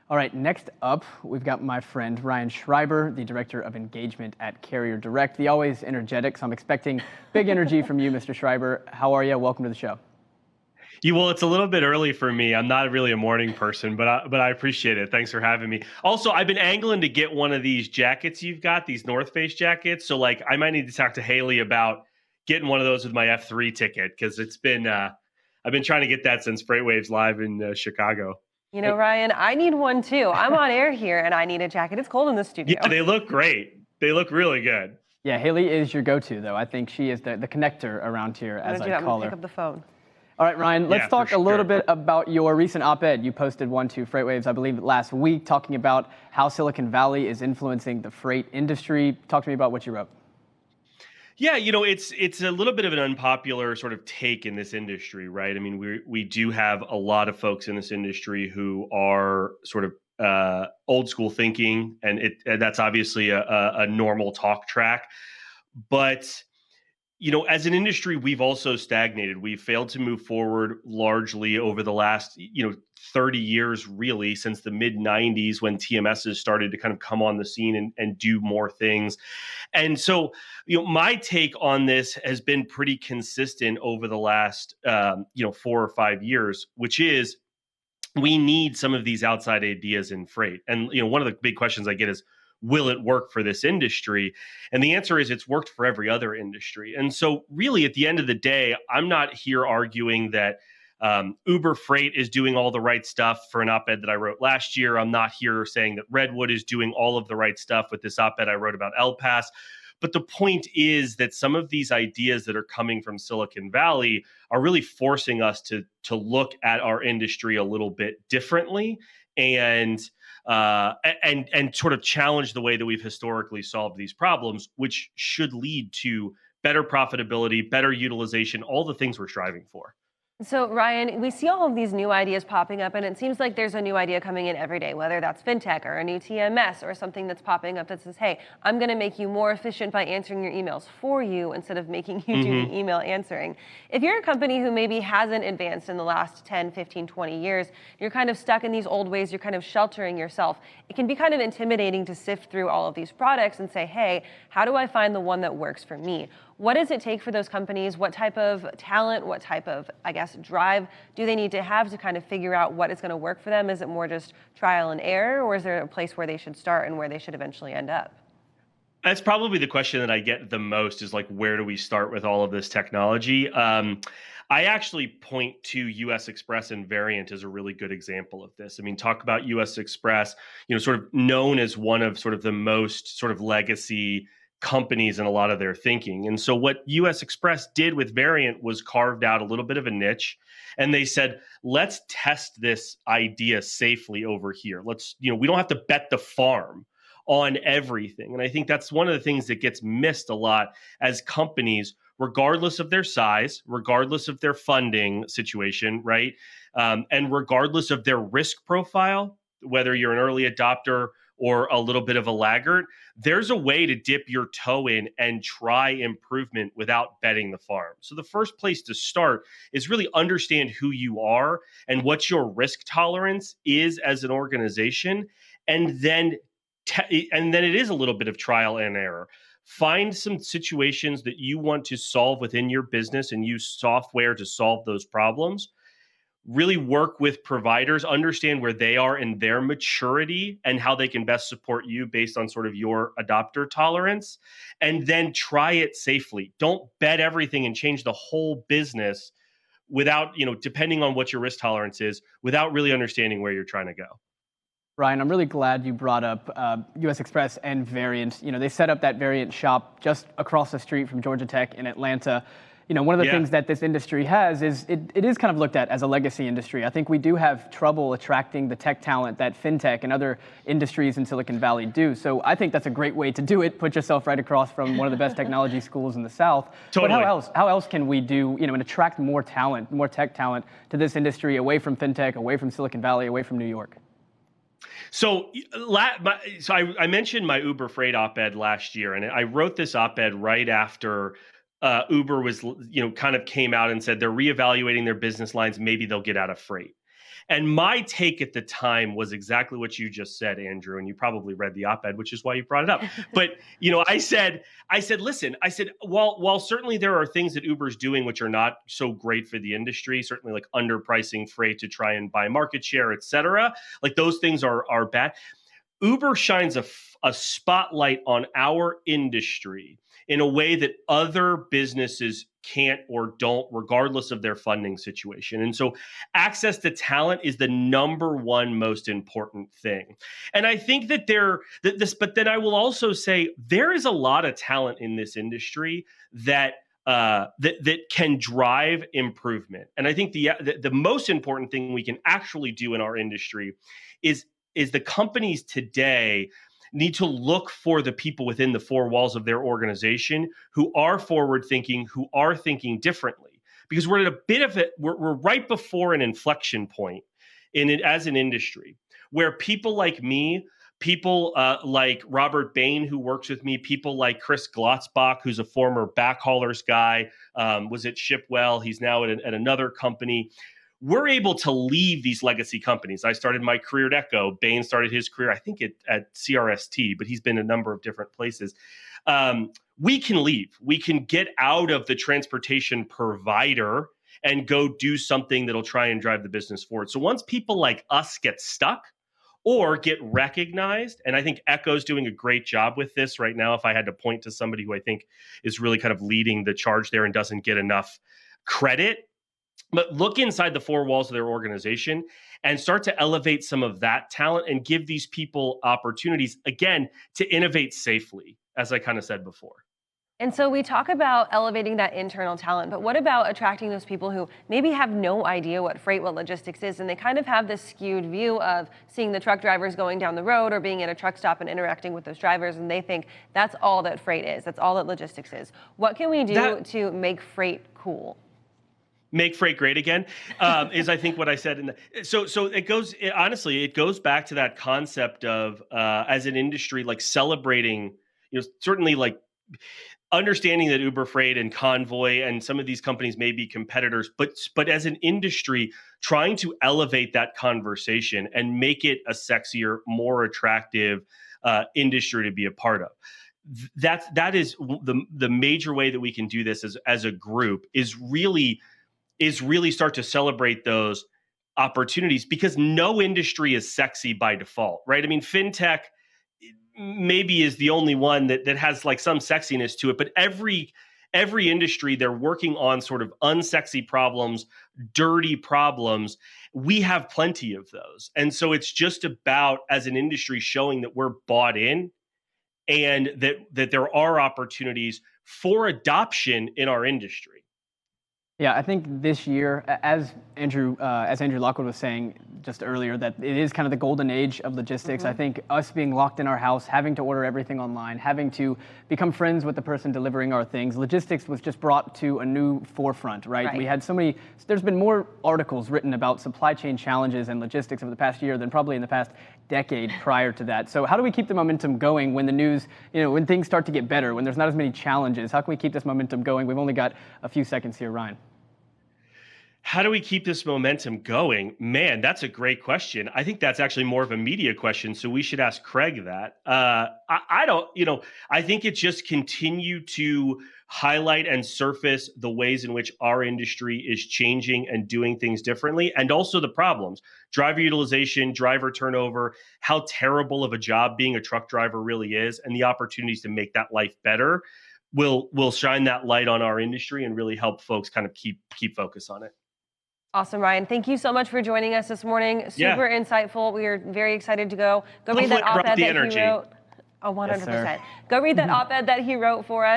All right, next up, we've got my friend Ryan Schreiber, the Director of Engagement at Carrier Direct, the always energetic, so I'm expecting big energy from you, Mr. Schreiber. How are you? Welcome to the show. Well, it's a little bit early for me. I'm not really a morning person, but I appreciate it. Thanks for having me. Also, I've been angling to get one of these jackets you've got, these North Face jackets. So, like, I might need to talk to Haley about getting one of those with my F3 ticket because I've been trying to get that since FreightWaves Live in Chicago. You know, Ryan, I need one too. I'm on air here and I need a jacket. It's cold in the studio. Yeah, they look great. They look really good. Yeah, Haley is your go-to, though. I think she is the connector around here, as I call her. Pick up the phone. All right, Ryan, let's talk a little bit about your recent op-ed. You posted one to FreightWaves, I believe, last week, talking about how Silicon Valley is influencing the freight industry. Talk to me about what you wrote. Yeah, it's a little bit of an unpopular sort of take in this industry, right? I mean, we do have a lot of folks in this industry who are sort of old school thinking, and that's obviously a normal talk track. But as an industry, we've also stagnated. We've failed to move forward largely over the last, 30 years, really, since the mid 90s when TMSs started to kind of come on the scene and do more things. And so, my take on this has been pretty consistent over the last, 4 or 5 years, which is we need some of these outside ideas in freight. And, one of the big questions I get is, will it work for this industry? And the answer is it's worked for every other industry. And so really at the end of the day, I'm not here arguing that Uber Freight is doing all the right stuff for an op-ed that I wrote last year. I'm not here saying that Redwood is doing all of the right stuff with this op-ed I wrote about El Paso. But the point is that some of these ideas that are coming from Silicon Valley are really forcing us to look at our industry a little bit differently and sort of challenge the way that we've historically solved these problems, which should lead to better profitability, better utilization, all the things we're striving for. So, Ryan, we see all of these new ideas popping up, and it seems like there's a new idea coming in every day, whether that's fintech or a new TMS or something that's popping up that says, hey, I'm going to make you more efficient by answering your emails for you instead of making you do the email answering. If you're a company who maybe hasn't advanced in the last 10, 15, 20 years, you're kind of stuck in these old ways, you're kind of sheltering yourself. It can be kind of intimidating to sift through all of these products and say, hey, how do I find the one that works for me? What does it take for those companies? What type of talent, what type of, drive do they need to have to kind of figure out what is going to work for them? Is it more just trial and error, or is there a place where they should start and where they should eventually end up? That's probably the question that I get the most is like, where do we start with all of this technology? I actually point to US Express and Variant as a really good example of this. I mean, talk about US Express, sort of known as one of sort of the most sort of legacy companies in a lot of their thinking. And so what US Express did with Variant was carved out a little bit of a niche. And they said, let's test this idea safely over here. We don't have to bet the farm on everything. And I think that's one of the things that gets missed a lot as companies, regardless of their size, regardless of their funding situation, right? And regardless of their risk profile, whether you're an early adopter or a little bit of a laggard, there's a way to dip your toe in and try improvement without betting the farm. So the first place to start is really understand who you are and what your risk tolerance is as an organization. And then it is a little bit of trial and error. Find some situations that you want to solve within your business and use software to solve those problems. Really work with providers, understand where they are in their maturity and how they can best support you based on sort of your adopter tolerance, and then try it safely. Don't bet everything and change the whole business without, depending on what your risk tolerance is, without really understanding where you're trying to go. Ryan, I'm really glad you brought up US Express and Variant. They set up that Variant shop just across the street from Georgia Tech in Atlanta. One of the things that this industry has is it is kind of looked at as a legacy industry. I think we do have trouble attracting the tech talent that fintech and other industries in Silicon Valley do. So I think that's a great way to do it. Put yourself right across from one of the best technology schools in the South. Totally. But how else can we do, and attract more talent, more tech talent to this industry away from fintech, away from Silicon Valley, away from New York? So I mentioned my Uber Freight op-ed last year, and I wrote this op-ed right after Uber was, kind of came out and said they're reevaluating their business lines. Maybe they'll get out of freight. And my take at the time was exactly what you just said, Andrew, and you probably read the op-ed, which is why you brought it up. But, I said, listen, while certainly there are things that Uber's doing which are not so great for the industry, certainly like underpricing freight to try and buy market share, et cetera, like those things are bad. Uber shines a spotlight on our industry in a way that other businesses can't or don't, regardless of their funding situation. And so access to talent is the number one most important thing. And I think that but then I will also say there is a lot of talent in this industry that can drive improvement. And I think the most important thing we can actually do in our industry is the companies today need to look for the people within the four walls of their organization who are forward thinking, who are thinking differently. Because we're at a bit of it, we're right before an inflection point in it as an industry where people like me, people like Robert Bain, who works with me, people like Chris Glotzbach, who's a former backhaulers guy, was at Shipwell. He's now at another company. We're able to leave these legacy companies. I started my career at Echo. Bain started his career, I think, at CRST, but he's been a number of different places. We can leave. We can get out of the transportation provider and go do something that'll try and drive the business forward. So once people like us get stuck or get recognized, and I think Echo's doing a great job with this right now, if I had to point to somebody who I think is really kind of leading the charge there and doesn't get enough credit, but look inside the four walls of their organization and start to elevate some of that talent and give these people opportunities, again, to innovate safely, as I kind of said before. And so we talk about elevating that internal talent, but what about attracting those people who maybe have no idea what logistics is, and they kind of have this skewed view of seeing the truck drivers going down the road or being at a truck stop and interacting with those drivers, and they think that's all that freight is, that's all that logistics is. What can we do to make freight cool? Make freight great again is, I think, what I said. So it goes back to that concept of as an industry, like celebrating, certainly like understanding that Uber Freight and Convoy and some of these companies may be competitors, but as an industry, trying to elevate that conversation and make it a sexier, more attractive industry to be a part of. That is the major way that we can do this as a group is really start to celebrate those opportunities, because no industry is sexy by default, right? I mean, fintech maybe is the only one that has like some sexiness to it, but every industry, they're working on sort of unsexy problems, dirty problems. We have plenty of those. And so it's just about, as an industry, showing that we're bought in and that there are opportunities for adoption in our industry. Yeah, I think this year, as Andrew Lockwood was saying just earlier, that it is kind of the golden age of logistics. Mm-hmm. I think us being locked in our house, having to order everything online, having to become friends with the person delivering our things, logistics was just brought to a new forefront, right? We had there's been more articles written about supply chain challenges and logistics over the past year than probably in the past decade prior to that. So how do we keep the momentum going when the news, when things start to get better, when there's not as many challenges? How can we keep this momentum going? We've only got a few seconds here, Ryan. How do we keep this momentum going? Man, that's a great question. I think that's actually more of a media question, so we should ask Craig that. I think it just continue to highlight and surface the ways in which our industry is changing and doing things differently, and also the problems. Driver utilization, driver turnover, how terrible of a job being a truck driver really is, and the opportunities to make that life better will shine that light on our industry and really help folks kind of keep focus on it. Awesome, Ryan. Thank you so much for joining us this morning. Super insightful. We are very excited to go read that op-ed that he wrote. Oh, 100%. Yes, go read that op-ed that he wrote for us.